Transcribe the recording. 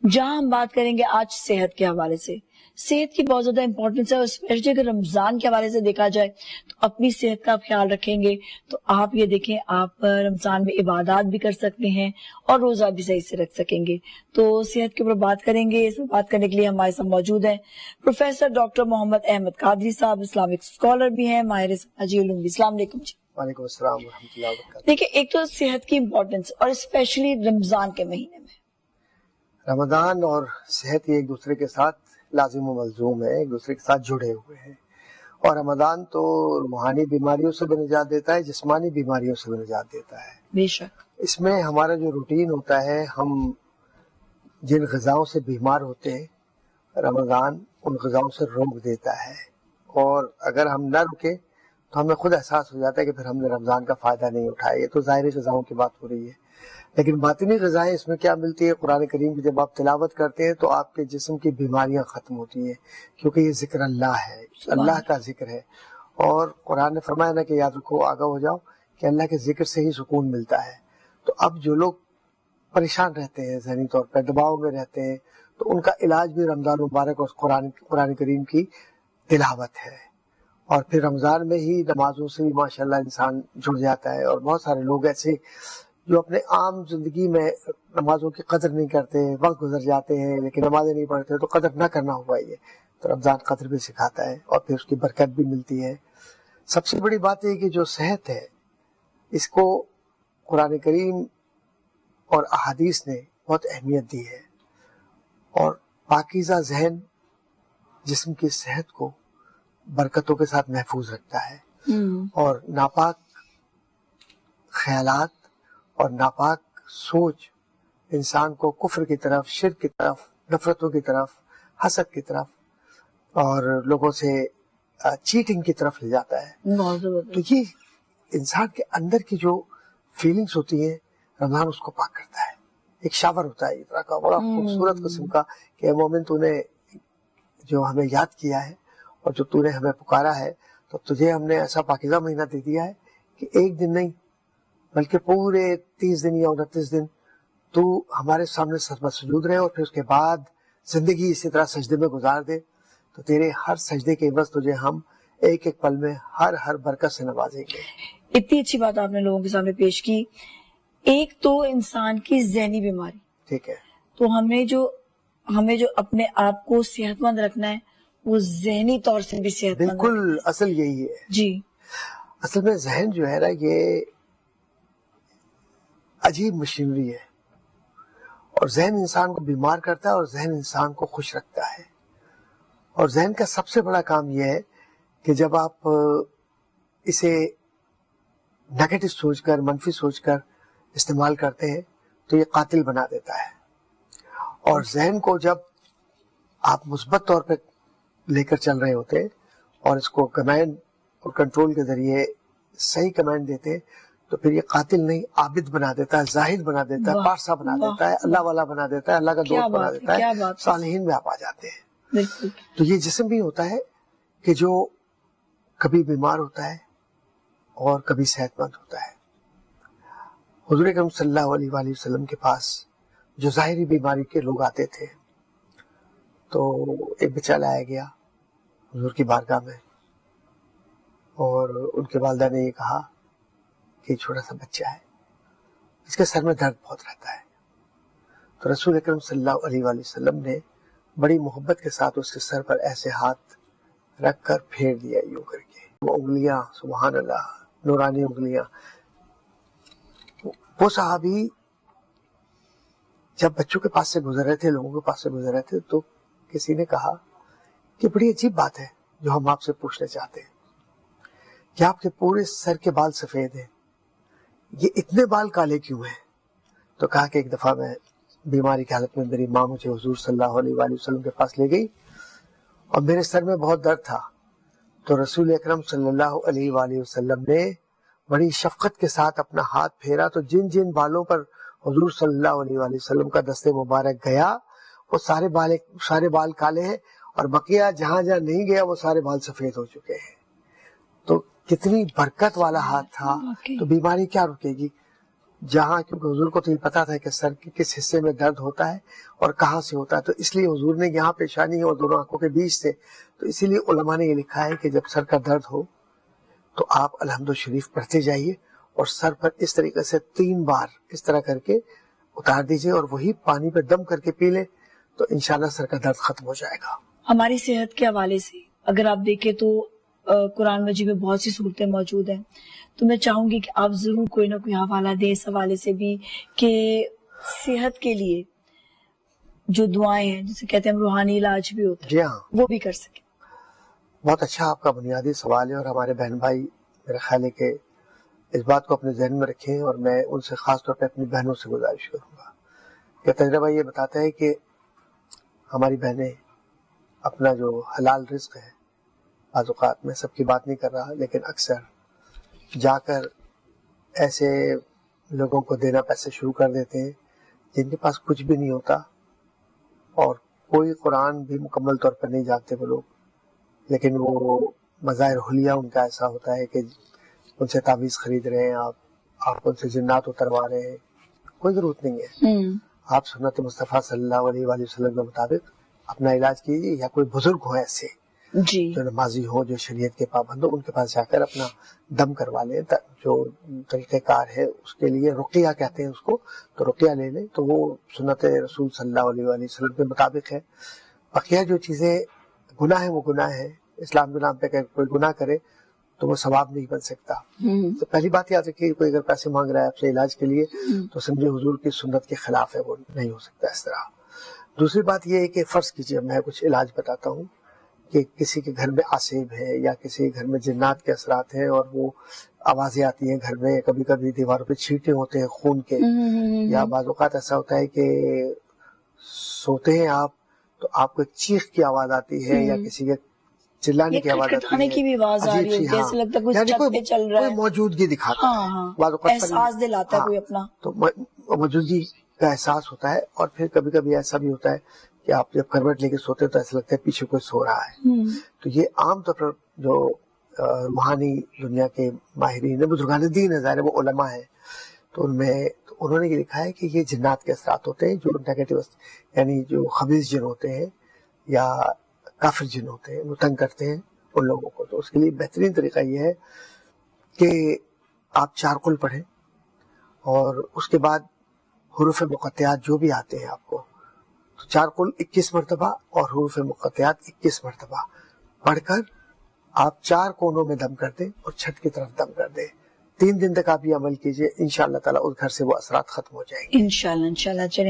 جہاں ہم بات کریں گے آج صحت کے حوالے سے، صحت کی بہت زیادہ امپورٹنس ہے، اور اسپیشلی اگر رمضان کے حوالے سے دیکھا جائے تو اپنی صحت کا آپ خیال رکھیں گے تو آپ یہ دیکھیں آپ رمضان میں عبادات بھی کر سکتے ہیں اور روزہ بھی صحیح سے رکھ سکیں گے۔ تو صحت کے اوپر بات کریں گے، اس میں بات کرنے کے لیے ہمارے ساتھ موجود ہیں پروفیسر ڈاکٹر محمد احمد قادری صاحب، اسلامک اسکالر بھی ہیں، ماہر سماجی علوم بھی۔ السلام علیکم جی۔ وعلیکم السلام ورحمۃ اللہ وبرکاتہ۔ دیکھیں، ایک تو صحت کی امپورٹنس اور اسپیشلی رمضان کے مہینے میں رمضان اور صحت یہ ایک دوسرے کے ساتھ لازم و ملزوم ہے، ایک دوسرے کے ساتھ جڑے ہوئے ہیں۔ اور رمضان تو روحانی بیماریوں سے بھی نجات دیتا ہے، جسمانی بیماریوں سے بھی نجات دیتا ہے۔ بے شک اس میں ہمارا جو روٹین ہوتا ہے، ہم جن غذاؤں سے بیمار ہوتے ہیں رمضان ان غذاؤں سے روک دیتا ہے، اور اگر ہم نہ رکے تو ہمیں خود احساس ہو جاتا ہے کہ پھر ہم نے رمضان کا فائدہ نہیں اٹھایا۔ یہ تو ظاہری غذاؤں کی بات ہو رہی ہے، لیکن باطنی غذائیں اس میں کیا ملتی ہے؟ قرآن کریم کی جب آپ تلاوت کرتے ہیں تو آپ کے جسم کی بیماریاں ختم ہوتی ہیں، کیونکہ یہ ذکر اللہ ہے، اللہ کا ذکر ہے۔ اور قرآن نے فرمایا نا کہ یاد رکھو، آگاہ ہو جاؤ کہ اللہ کے ذکر سے ہی سکون ملتا ہے۔ تو اب جو لوگ پریشان رہتے ہیں، ذہنی طور پر دباؤ میں رہتے ہیں، تو ان کا علاج بھی رمضان مبارک اور قرآن کریم کی تلاوت ہے۔ اور پھر رمضان میں ہی نمازوں سے بھی ماشاءاللہ انسان جڑ جاتا ہے۔ اور بہت سارے لوگ ایسے جو اپنے عام زندگی میں نمازوں کی قدر نہیں کرتے، وقت گزر جاتے ہیں لیکن نمازیں نہیں پڑھتے، تو قدر نہ کرنا ہوا یہ تو رمضان قدر بھی سکھاتا ہے اور پھر اس کی برکت بھی ملتی ہے۔ سب سے بڑی بات یہ کہ جو صحت ہے اس کو قرآن کریم اور احادیث نے بہت اہمیت دی ہے، اور پاکیزہ ذہن جسم کی صحت کو برکتوں کے ساتھ محفوظ رکھتا ہے، اور ناپاک خیالات اور ناپاک سوچ انسان کو کفر کی طرف، شرک کی طرف، نفرتوں کی طرف، حسد کی طرف اور لوگوں سے چیٹنگ کی طرف لے جاتا ہے۔ تو یہ انسان کے اندر کی جو فیلنگز ہوتی ہیں رمضان اس کو پاک کرتا ہے۔ ایک شاور ہوتا ہے اس طرح کا بڑا خوبصورت قسم کا کہ اے مومن، تو نے جو ہمیں یاد کیا ہے اور جو تو نے ہمیں پکارا ہے، تو تجھے ہم نے ایسا پاکیزہ مہینہ دے دیا ہے کہ ایک دن نہیں بلکہ پورے 30 دن یا 29 دن تو ہمارے سامنے سجود رہے، اور پھر اس کے بعد زندگی اسی طرح سجدے میں گزار دے، تو تیرے ہر سجدے کے عوض تجھے ہم ایک ایک پل میں ہر برکت سے نوازیں گے۔ اتنی اچھی بات آپ نے لوگوں کے سامنے پیش کی۔ ایک تو انسان کی ذہنی بیماری، ٹھیک ہے، تو ہمیں جو اپنے آپ کو صحت مند رکھنا ہے وہ ذہنی طور سے بھی صحت مند بالکل اصل یہی ہے جی۔ اصل میں ذہن جو ہے نا یہ عجیب مشینری ہے، اور ذہن انسان کو بیمار کرتا ہے اور ذہن انسان کو خوش رکھتا ہے۔ اور ذہن کا سب سے بڑا کام یہ ہے کہ جب آپ اسے نیگیٹو سوچ کر، منفی سوچ کر استعمال کرتے ہیں تو یہ قاتل بنا دیتا ہے، اور ذہن کو جب آپ مثبت طور پہ لے کر چل رہے ہوتے ہیں اور اس کو کمانڈ اور کنٹرول کے ذریعے صحیح کمانڈ دیتے ہیں، تو پھر یہ قاتل نہیں عابد بنا دیتا ہے، زاہد بنا دیتا ہے، پارسا بنا دیتا ہے، اللہ والا بنا دیتا ہے، اللہ کا دوست بنا دیتا ہے، صالحین میں آپ آ جاتے ہیں۔ تو یہ جسم بھی ہوتا ہے کہ جو کبھی بیمار ہوتا ہے اور کبھی صحت مند ہوتا ہے۔ حضور اکرم صلی اللہ علیہ وآلہ وسلم کے پاس جو ظاہری بیماری کے لوگ آتے تھے، تو ایک بچہ لایا گیا حضور کی بارگاہ میں، اور ان کے والدہ نے یہ کہا کہ چھوٹا سا بچہ ہے، اس کے سر میں درد بہت رہتا ہے۔ تو رسول اکرم صلی اللہ علیہ وآلہ وسلم نے بڑی محبت کے ساتھ اس کے سر پر ایسے ہاتھ رکھ کر پھیر دیا، یوں کر کے وہ انگلیاں، سبحان اللہ، نورانی انگلیاں۔ وہ صحابی جب بچوں کے پاس سے گزر رہے تھے، لوگوں کے پاس سے گزر رہے تھے، تو کسی نے کہا کہ بڑی عجیب بات ہے جو ہم آپ سے پوچھنا چاہتے ہیں کہ آپ کے پورے سر کے بال سفید ہیں، یہ اتنے بال کالے کیوں ہیں؟ تو کہا کہ ایک دفعہ میں بیماری کی حالت میں میری ماں مجھے حضور صلی اللہ علیہ وآلہ وسلم کے پاس لے گئی اور میرے سر میں بہت درد تھا، تو رسول اکرم صلی اللہ علیہ وآلہ وسلم نے بڑی شفقت کے ساتھ اپنا ہاتھ پھیرا، تو جن جن بالوں پر حضور صلی اللہ علیہ وآلہ وسلم کا دست مبارک گیا وہ سارے بال کالے ہیں، اور بقیہ جہاں جہاں نہیں گیا وہ سارے بال سفید ہو چکے ہیں۔ تو کتنی برکت والا ہاتھ تھا، تو بیماری کیا رکے گی؟ جہاں کیونکہ حضور کو تو یہ پتا تھا کہ سر کے کس حصے میں درد ہوتا ہے اور کہاں سے ہوتا ہے، تو اس لیے حضور نے یہاں پیشانی اور دونوں آنکھوں کے بیچ سے، تو اسی لیے علماء نے یہ لکھا ہے کہ جب سر کا درد ہو تو آپ الحمد شریف پڑھتے جائیے اور سر پر اس طریقے سے 3 بار اس طرح کر کے اتار دیجیے اور وہی پانی پہ دم کر کے پی لیں تو انشاءاللہ سر کا درد ختم ہو جائے گا۔ ہماری صحت کے حوالے سے اگر آپ دیکھیں تو قرآن مجید میں بہت سی صورتیں موجود ہیں، تو میں چاہوں گی کہ آپ ضرور کوئی نہ کوئی حوالہ دیں اس حوالے سے بھی کہ صحت کے لیے جو دعائیں ہیں جسے کہتے ہیں روحانی علاج بھی ہوتا ہے، جی ہاں، وہ بھی کر سکیں۔ بہت اچھا آپ کا بنیادی سوال ہے، اور ہمارے بہن بھائی میرا خیال ہے کہ اس بات کو اپنے ذہن میں رکھیں، اور میں ان سے خاص طور پہ اپنی بہنوں سے گزارش کروں گا کہ تجربہ یہ بتاتا ہے کہ ہماری بہنیں اپنا جو حلال رزق ہے، بعض اوقات میں سب کی بات نہیں کر رہا لیکن اکثر جا کر ایسے لوگوں کو دینا پیسے شروع کر دیتے ہیں جن کے پاس کچھ بھی نہیں ہوتا اور کوئی قرآن بھی مکمل طور پر نہیں جانتے وہ لوگ، لیکن وہ مظاہر حلیہ ان کا ایسا ہوتا ہے کہ ان سے تعویذ خرید رہے ہیں، آپ ان سے جنات اتروا رہے ہیں۔ کوئی ضرورت نہیں ہے، آپ سنت مصطفیٰ صلی اللہ علیہ وآلہ وسلم کے مطابق اپنا علاج کیجیے، یا کوئی بزرگ ہو ایسے جی جو نمازی ہو، جو شریعت کے پابند ہو، ان کے پاس جا کر اپنا دم کروا لیں۔ جو طریقہ کار ہے اس کے لیے رقیہ کہتے ہیں اس کو، تو رقیہ لے لیں تو وہ سنت رسول صلی اللہ علیہ وآلہ وسلم کے مطابق ہے۔ بقیہ جو چیزیں گناہ ہیں وہ گناہ ہے، اسلام کے نام پہ اگر کوئی گناہ کرے تو وہ ثواب نہیں بن سکتا۔ تو پہلی بات یاد رکھیے، کوئی اگر پیسے مانگ رہا ہے آپ سے علاج کے لیے تو سمجھے حضور کی سنت کے خلاف ہے، وہ نہیں ہو سکتا اس طرح۔ دوسری بات یہ ہے کہ فرض کیجیے میں کچھ علاج بتاتا ہوں کہ کسی کے گھر میں آسیب ہے یا کسی کے گھر میں جنات کے اثرات ہیں اور وہ آوازیں آتی ہیں گھر میں، کبھی کبھی دیواروں پہ چھینٹے ہوتے ہیں خون کے، یا بعض اوقات ایسا ہوتا ہے کہ سوتے ہیں آپ تو آپ کو ایک چیخ کی آواز آتی ہے یا کسی کے چلانے کی آواز آتی ہے، کی بھی آواز آ رہی ہوتی ہے، ایسا لگتا ہے کوئی چھت پہ چل رہا ہے، کوئی موجودگی دکھاتا ہے، بعض اوقات احساس دلاتا ہے کوئی اپنا، تو موجودگی کا احساس ہوتا ہے۔ اور پھر کبھی کبھی ایسا بھی ہوتا ہے کہ آپ جب کروٹ لے کے سوتے تو ایسا لگتا ہے پیچھے کوئی سو رہا ہے۔ تو یہ عام طور پر جو روحانی دنیا کے ماہرین بزرگان دین ہے، ظاہر وہ علماء ہیں، تو ان میں انہوں نے یہ لکھا ہے کہ یہ جنات کے اثرات ہوتے ہیں، جو نیگیٹو یعنی جو خبیث جن ہوتے ہیں یا کافر جن ہوتے ہیں، وہ تنگ کرتے ہیں ان لوگوں کو۔ تو اس کے لیے بہترین طریقہ یہ ہے کہ آپ 4 قل پڑھیں اور اس کے بعد حروف مقطعات جو بھی آتے ہیں آپ کو، تو 4 قل 21 مرتبہ اور حروف مقطعات 21 مرتبہ پڑھ کر آپ 4 کونوں میں دم کر دیں اور چھت کی طرف دم کر دیں۔ 3 دن تک آپ یہ عمل کیجئے، انشاءاللہ تعالیٰ اس گھر سے وہ اثرات ختم ہو جائیں گے۔ انشاءاللہ چلیں